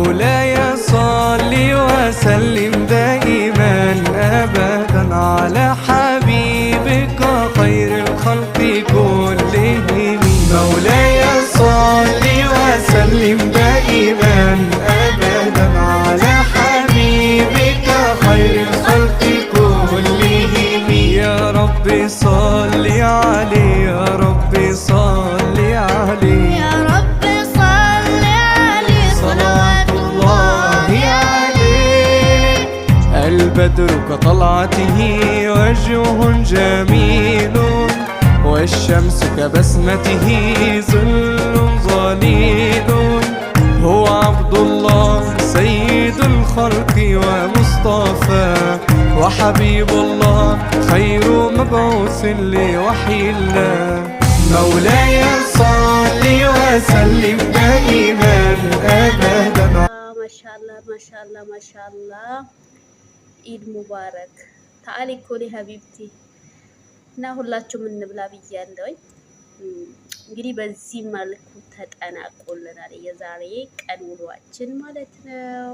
مولاي صل وسلم دائما أبدا على حبيبك خير الخلق كلهم. مولاي صل وسلم دائما أبدا على حبيبك خير الخلق كلهم. يا رب صل عليه يا رب صل عليه يا رب صل عليه صلوات الله عليه. البدر كطلعته وجه جميل والشمس كبسمته ظل ظليل. هو عبد الله سيد الخلق ومصطفى وحبيب الله خير مبعوث لوحي الله. مولاي صل وسلم دائما أبدا. ما شاء الله ما شاء الله ما شاء الله. ኢድ ሙባረክ ታሊ ኮሊ ሀቢብቲ እና ሁላችሁም እንብላ ብያለሁኝ። እንግዲህ በዚህ መልኩ ተጠናቆልናል የዛሬ ቀን ውሏችን ማለት ነው።